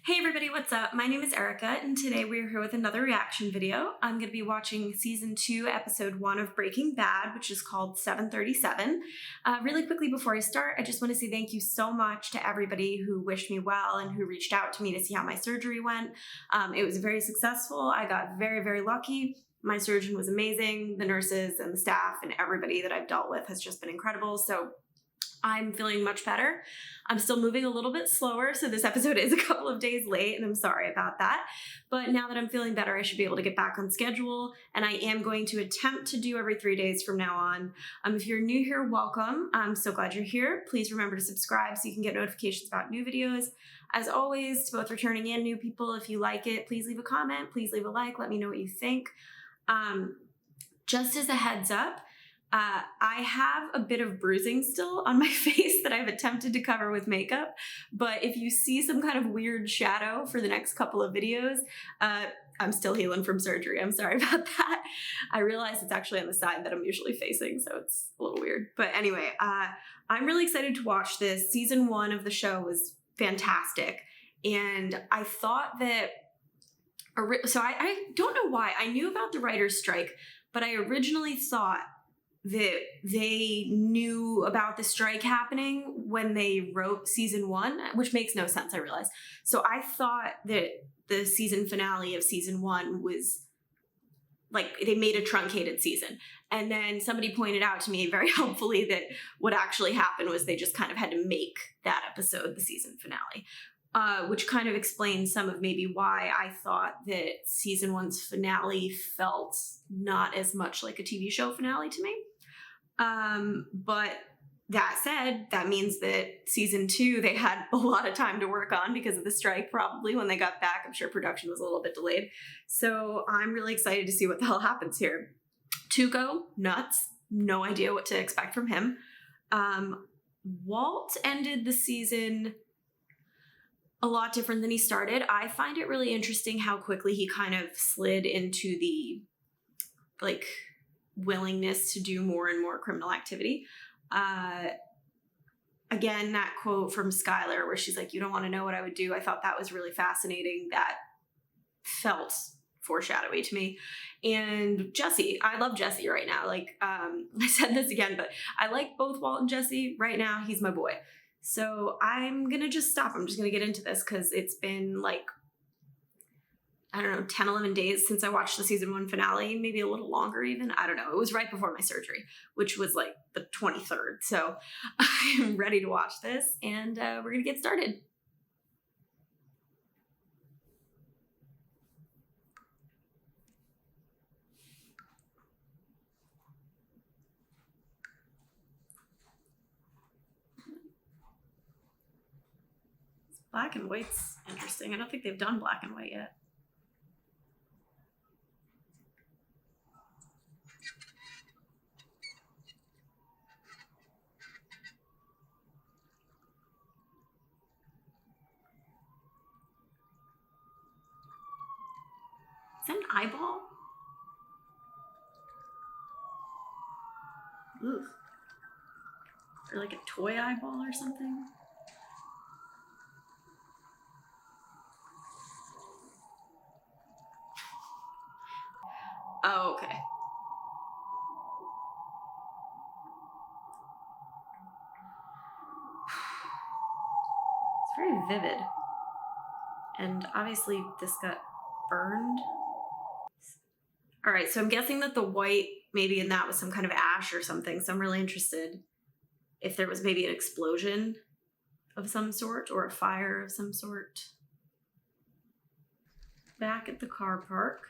Hey everybody, what's up? My name is Erica, and today we're here with another reaction video. I'm going to be watching Season 2, Episode 1 of Breaking Bad, which is called 737. Really quickly before I start, I just want to say thank you so much to everybody who wished me well and who reached out to me to see how my surgery went. It was very successful. I got very, very lucky. My surgeon was amazing. The nurses and the staff and everybody that I've dealt with has just been incredible. So I'm feeling much better. I'm still moving a little bit slower, so this episode is a couple of days late, and I'm sorry about that. But now that I'm feeling better, I should be able to get back on schedule, and I am going to attempt to do every 3 days from now on. If you're new here, welcome. I'm so glad you're here. Please remember to subscribe so you can get notifications about new videos. As always, to both returning and new people, if you like it, please leave a comment, please leave a like, let me know what you think. Just as a heads up, I have a bit of bruising still on my face that I've attempted to cover with makeup, but if you see some kind of weird shadow for the next couple of videos, I'm still healing from surgery. I'm sorry about that. I realize it's actually on the side that I'm usually facing, so it's a little weird. But anyway, I'm really excited to watch this. Season 1 of the show was fantastic, and I thought that, so I don't know why. I knew about the writer's strike, but I originally thought that they knew about the strike happening when they wrote Season 1, which makes no sense, I realize. So I thought that the season finale of Season 1 was like they made a truncated season. And then somebody pointed out to me very helpfully that what actually happened was they just kind of had to make that episode the season finale. Which kind of explains some of maybe why I thought that Season 1's finale felt not as much like a TV show finale to me. But that said, that means that Season 2, they had a lot of time to work on because of the strike, probably when they got back. I'm sure production was a little bit delayed. So I'm really excited to see what the hell happens here. Tuco, nuts. No idea what to expect from him. Walt ended the season a lot different than he started. I find it really interesting how quickly he kind of slid into the, like, willingness to do more and more criminal activity. Again, that quote from Skyler where she's like, "You don't want to know what I would do." I thought that was really fascinating. That felt foreshadowy to me. And Jesse, I love Jesse right now. Like, I said this again, but I like both Walt and Jesse right now. He's my boy. So I'm going to just stop. I'm just going to get into this because it's been like, I don't know, 10, 11 days since I watched the Season 1 finale, maybe a little longer even. I don't know. It was right before my surgery, which was like the 23rd. So I'm ready to watch this, and we're going to get started. Black and white's interesting. I don't think they've done black and white yet. Is that an eyeball? Ooh. Or like a toy eyeball or something? Oh, okay. It's very vivid. And obviously this got burned. All right, so I'm guessing that the white, maybe in that was some kind of ash or something. So I'm really interested if there was maybe an explosion of some sort or a fire of some sort. Back at the car park.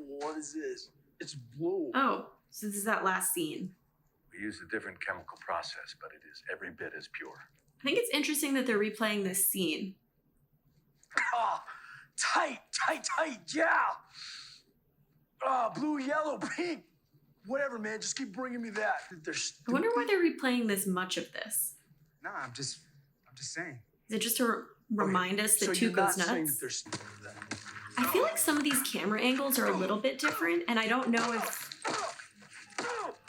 What is this? It's blue. Oh, so this is that last scene. We use a different chemical process, but it is every bit as pure. I think it's interesting that they're replaying this scene. Oh, tight, yeah. Blue, yellow, pink. Whatever, man. Just keep bringing me that. I wonder why they're replaying this much of this. No, I'm just saying. Is it just to remind us that Tuco's nuts? I feel like some of these camera angles are a little bit different, and I don't know if...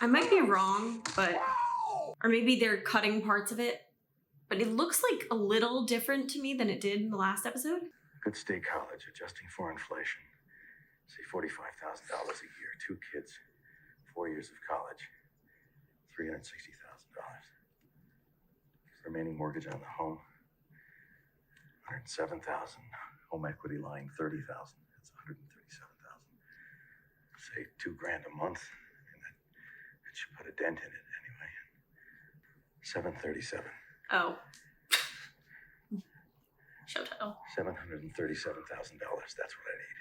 I might be wrong, but... Or maybe they're cutting parts of it but it looks like a little different to me than it did in the last episode. Good state college, adjusting for inflation. Say $45,000 a year, 2 kids, 4 years of college, $360,000. Remaining mortgage on the home, $107,000. Home equity lying $30,000. That's $137,000. Say $2,000 a month, and that should put a dent in it anyway. $737. Oh. Show title. $737,000. That's what I need.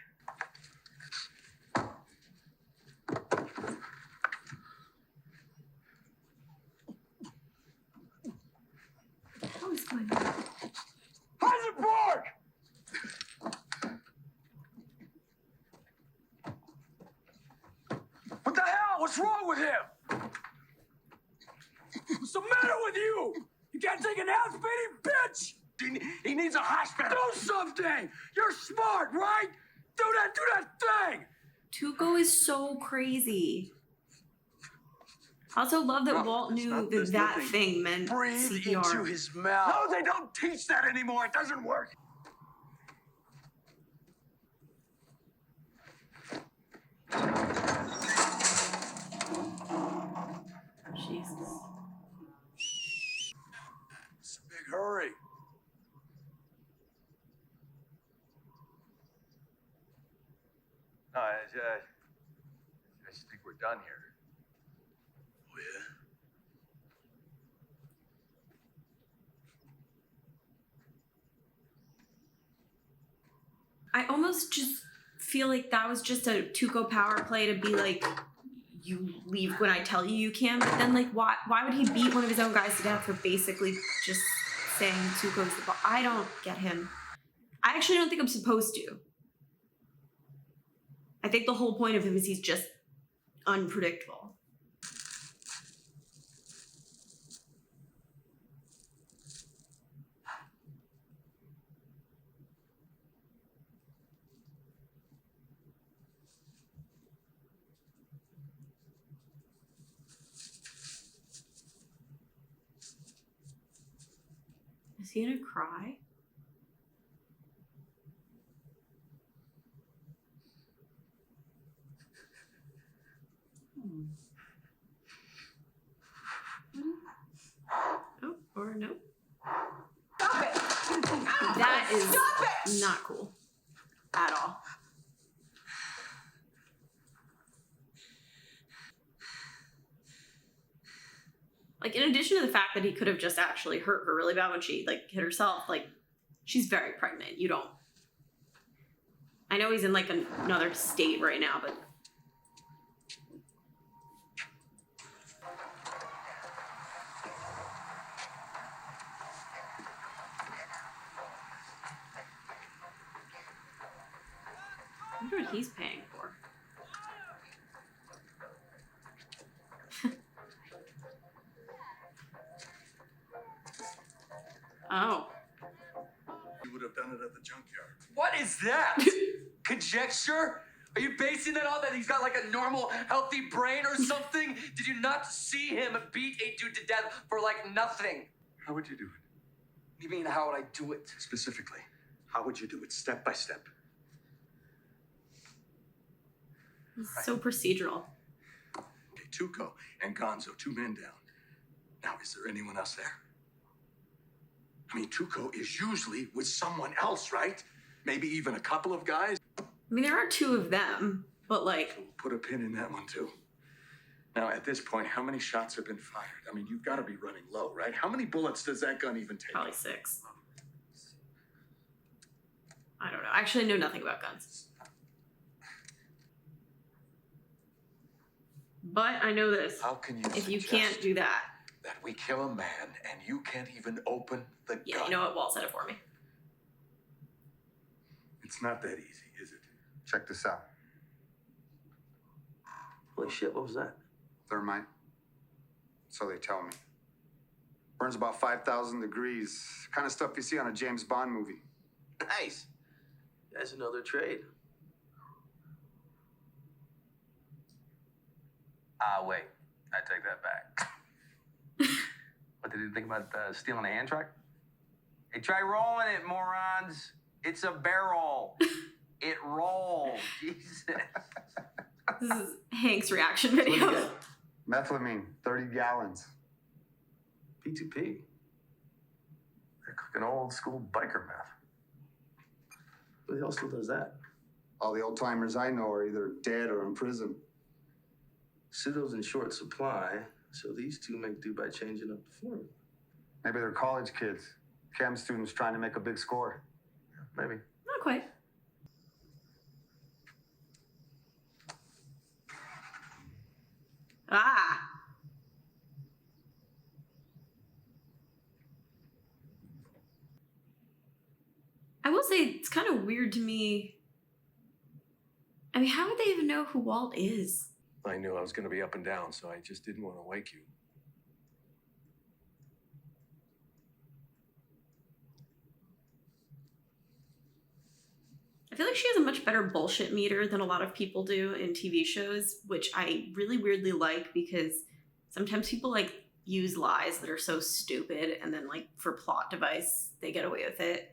What is going on? Heisenberg! What the hell? What's wrong with him? What's the matter with you? You can't take an ass-beating bitch! He needs a hospital. Do something! You're smart, right? Do that thing! Tuco is so crazy. I also love that Walt knew that thing meant Breathe CPR. into his mouth. No, they don't teach that anymore. It doesn't work. Jesus. It's a big hurry. No, I just think we're done here. Oh, yeah? I almost just feel like that was just a Tuco power play to be like, you leave when I tell you you can. But then, like, why would he beat one of his own guys to death for basically just saying Tuco's the boss? I don't get him. I actually don't think I'm supposed to. I think the whole point of him is he's just unpredictable. Is he gonna cry? Oh, or no. Stop it! That is Stop it! not cool at all. Like, in addition to the fact that he could have just actually hurt her really bad when she, like, hit herself, like, she's very pregnant. You don't. I know he's in, like, another state right now, but. I wonder what he's paying for. Oh. You would have done it at the junkyard. What is that? Conjecture? Are you basing that on that he's got like a normal, healthy brain or something? Did you not see him beat a dude to death for like nothing? How would you do it? You mean, how would I do it? Specifically, how would you do it step by step? He's so procedural. Okay, Tuco and Gonzo, 2 men down. Now, is there anyone else there? I mean, Tuco is usually with someone else, right? Maybe even a couple of guys. I mean, there are 2 of them, but like. We'll put a pin in that one, too. Now, at this point, how many shots have been fired? I mean, you've got to be running low, right? How many bullets does that gun even take? Probably 6. I don't know. I actually know nothing about guns. But I know this. How can you If you suggest can't do that. that we kill a man and you can't even open the Yeah, gun? you know what? Walt said it for me. It's not that easy, is it? Check this out. Holy shit, what was that? Thermite. So they tell me. Burns about 5,000 degrees. Kind of stuff you see on a James Bond movie. Nice. That's another trade. Wait. I take that back. What did you think about stealing a hand truck? Hey, try rolling it, morons. It's a barrel. It rolled. Jesus. This is Hank's reaction video. Methylamine, 30 gallons. P2P. They're cooking old school biker meth. Who the hell still does that? All the old timers I know are either dead or in prison. Pseudo's in short supply, so these two make do by changing up the formula. Maybe they're college kids, chem students trying to make a big score. Maybe. Not quite. Ah. I will say it's kind of weird to me. I mean, how would they even know who Walt is? I knew I was going to be up and down, so I just didn't want to wake you. I feel like she has a much better bullshit meter than a lot of people do in TV shows, which I really weirdly like because sometimes people like use lies that are so stupid and then like for plot device, they get away with it.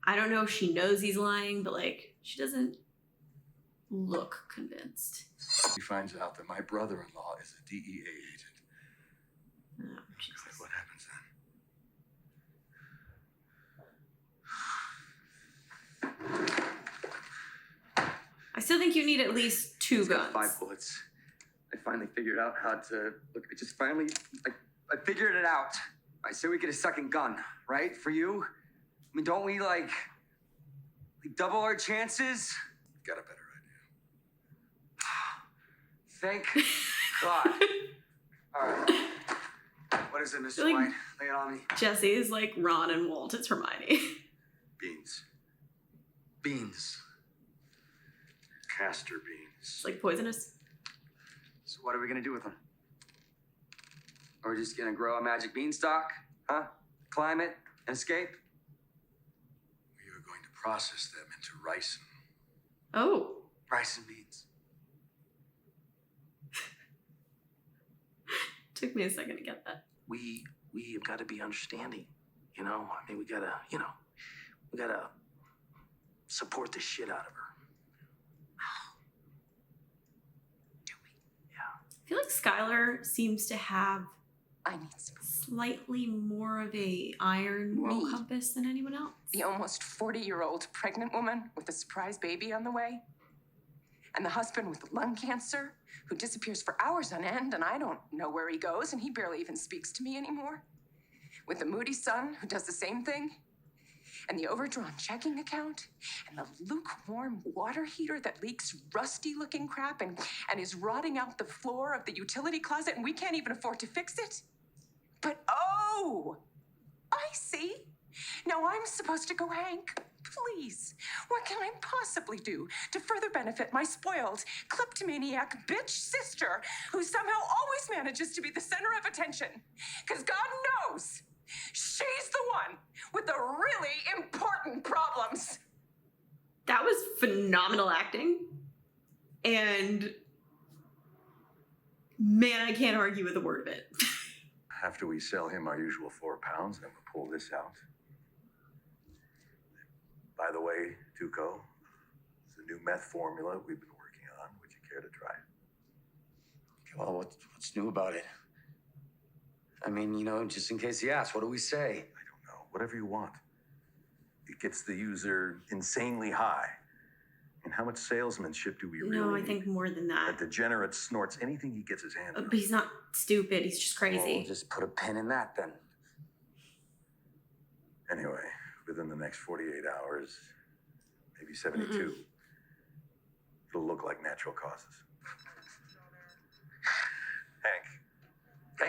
I don't know if she knows he's lying, but like she doesn't look convinced. He finds out that my brother-in-law is a DEA agent. Oh, Jesus. What happens then? I still think you need at least 2 It's got guns. 5 bullets. I finally figured out how to look. I just finally, I figured it out. I say we get a second gun, right? For you. I mean, don't we like double our chances? Got a better Thank God. All right. What is it, Mr. Like- White? Lay it on me. Jesse is like Ron and Walt. It's Hermione. beans. Beans. Castor beans. It's like poisonous. So what are we gonna do with them? Are we just gonna grow a magic beanstalk? Huh? Climb it and escape? We are going to process them into rice. Oh. Rice and beans. Took me a second to get that. We have got to be understanding, you know? I mean, we gotta support the shit out of her. I feel like Skyler seems to have I need some. slightly more of a iron moral Me? compass than anyone else. The almost 40-year-old pregnant woman with a surprise baby on the way. And the husband with lung cancer who disappears for hours on end and I don't know where he goes and he barely even speaks to me anymore. With the moody son who does the same thing. And the overdrawn checking account and the lukewarm water heater that leaks rusty-looking crap and is rotting out the floor of the utility closet and we can't even afford to fix it. But oh, I see. Now I'm supposed to go, Hank. Please, what can I possibly do to further benefit my spoiled, kleptomaniac bitch sister who somehow always manages to be the center of attention? Because God knows she's the one with the really important problems. That was phenomenal acting. And man, I can't argue with a word of it. After we sell him our usual 4 pounds, then we'll pull this out. By the way, Tuco, it's a new meth formula we've been working on. Would you care to try it? Well, what's new about it? I mean, you know, just in case he asks, what do we say? I don't know. Whatever you want. It gets the user insanely high. And how much salesmanship do we really No, I need? think more than that. That degenerate snorts anything he gets his hands on. But he's not stupid. He's just Well, crazy. we'll just put a pin in that then. Anyway, within the next 48 hours, maybe 72, it'll look like natural causes. Hank.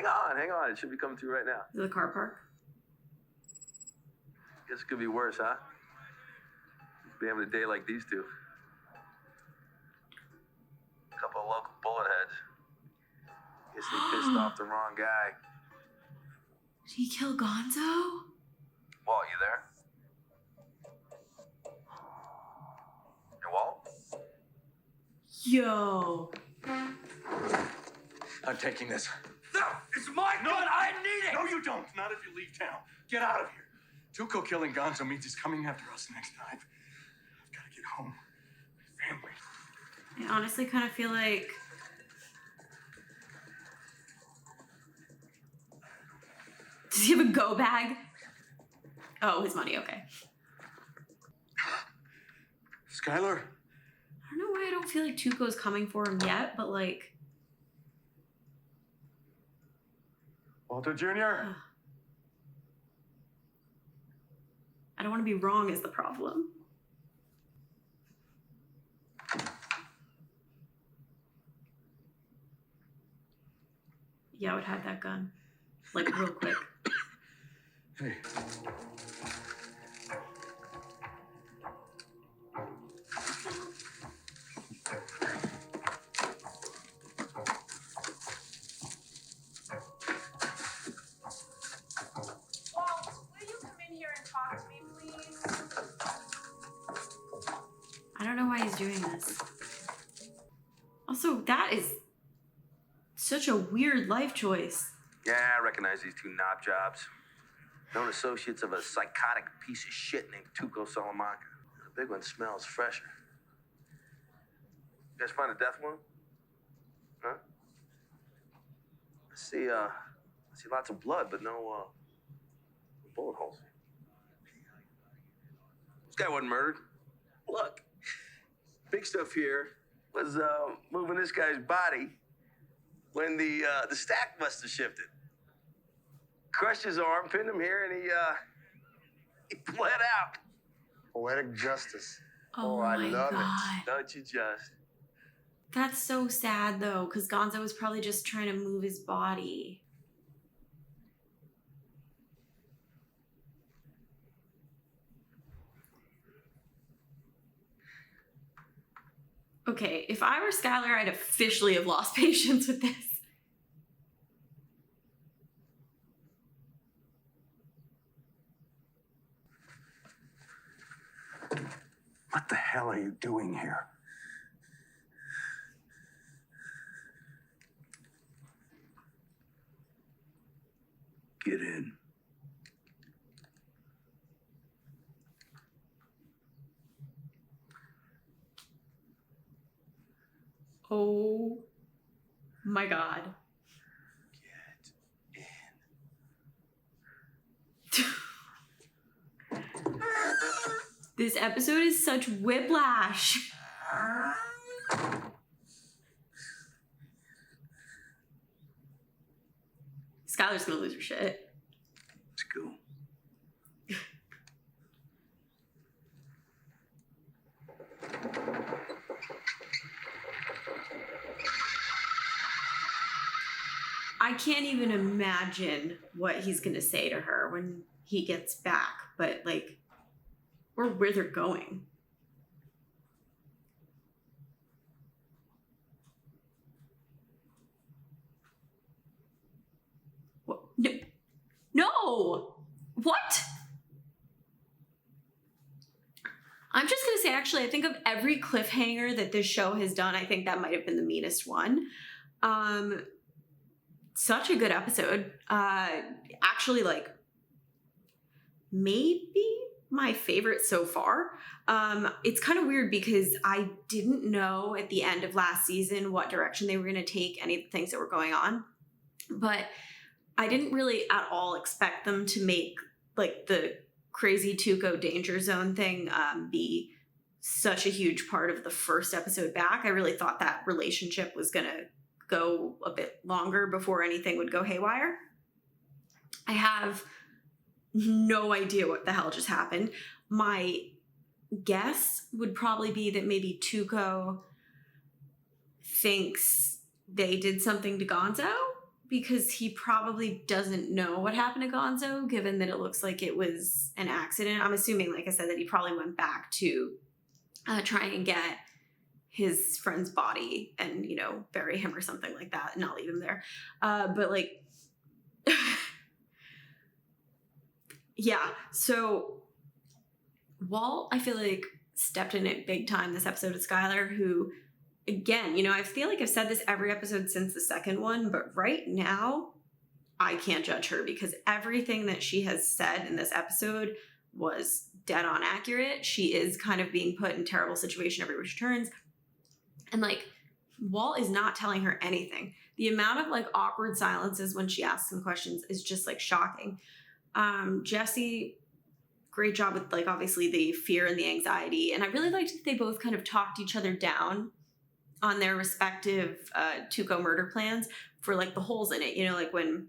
Hang on. It should be coming through right now. Is it the car park? Guess it could be worse, huh? Be having a day like these two. Couple of local bullet heads. Guess they pissed off the wrong guy. Did he kill Gonzo? Walt, you there? Hey, Walt? Yo. I'm taking this. No, it's my gun. I need it. No, you don't. Not if you leave town. Get out of here. Tuco killing Gonzo means he's coming after us next time. I've got to get home. Family. I honestly kind of feel like... Does he have a go bag? Oh, his money, okay. Skyler? I don't know why I don't feel like Tuco's coming for him yet, but like... Walter Jr.? I don't want to be wrong is the problem. Yeah, I would hide that gun. Like, real quick. Hey. Walt, will you come in here and talk to me, please? I don't know why he's doing this. Also, that is such a weird life choice. Yeah, I recognize these two knob jobs. Known associates of a psychotic piece of shit named Tuco Salamanca. The big one smells fresher. You guys find a death wound? Huh? I see lots of blood, but no bullet holes. This guy wasn't murdered. Look, big stuff here was moving this guy's body when the stack must have shifted. Crushed his arm, pinned him here, and he bled out. Poetic justice. Oh I my love God. it. Don't you just? That's so sad, though, because Gonzo was probably just trying to move his body. Okay, if I were Skyler, I'd officially have lost patience with this. What the hell are you doing here? Get in. Oh my God. This episode is such whiplash. Skyler's gonna lose her shit. Let's go. I can't even imagine what he's gonna say to her when he gets back, but like, or where they're going. What? No! No! What? I'm just gonna say, actually, I think of every cliffhanger that this show has done, I think that might have been the meanest one. Such a good episode. Actually, like, maybe my favorite so far. It's kind of weird because I didn't know at the end of last season what direction they were going to take any of the things that were going on. But I didn't really at all expect them to make like the crazy Tuco danger zone thing be such a huge part of the first episode back. I really thought that relationship was going to go a bit longer before anything would go haywire. I have no idea what the hell just happened. My guess would probably be that maybe Tuco thinks they did something to Gonzo because he probably doesn't know what happened to Gonzo, given that it looks like it was an accident. I'm assuming, like I said, that he probably went back to try and get his friend's body and, you know, bury him or something like that and not leave him there. But like, yeah, so Walt, I feel like, stepped in it big time this episode with Skyler, who, again, you know, I feel like I've said this every episode since the second one, but right now, I can't judge her because everything that she has said in this episode was dead on accurate. She is kind of being put in terrible situation everywhere she turns. And like, Walt is not telling her anything. The amount of like awkward silences when she asks him questions is just like shocking. Jesse, great job with like obviously the fear and the anxiety. And I really liked that they both kind of talked each other down on their respective Tuco murder plans for like the holes in it. You know, like when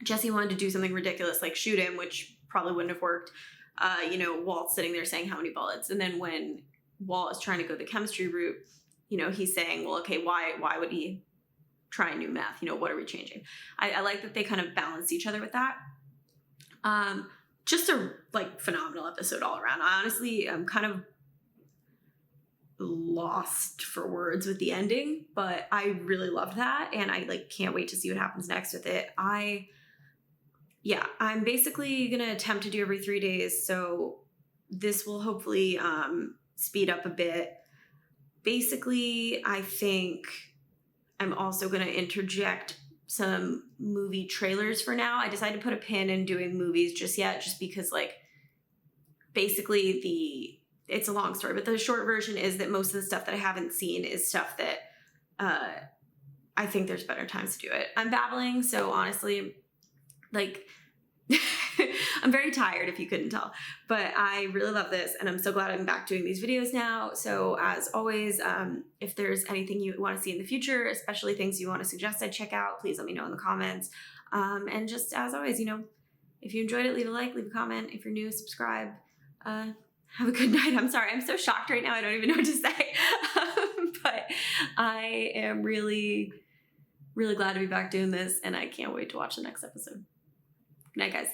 Jesse wanted to do something ridiculous like shoot him, which probably wouldn't have worked. You know, Walt's sitting there saying how many bullets. And then when Walt is trying to go the chemistry route, you know, he's saying, well, okay, why would he try new meth? You know, what are we changing? I like that they kind of balance each other with that. Just a like phenomenal episode all around. I honestly am kind of lost for words with the ending, but I really loved that. And I like can't wait to see what happens next with it. I'm basically going to attempt to do every 3 days. So this will hopefully speed up a bit. Basically, I think I'm also going to interject some movie trailers for now. I decided to put a pin in doing movies just yet, just because like basically it's a long story, but the short version is that most of the stuff that I haven't seen is stuff that I think there's better times to do it. I'm babbling, so honestly, like I'm very tired if you couldn't tell, but I really love this and I'm so glad I'm back doing these videos now. So as always, if there's anything you want to see in the future, especially things you want to suggest I check out, please let me know in the comments. And just as always, you know, if you enjoyed it, leave a like, leave a comment. If you're new, subscribe. Have a good night. I'm sorry, I'm so shocked right now. I don't even know what to say. But I am really, really glad to be back doing this and I can't wait to watch the next episode. Good night, guys.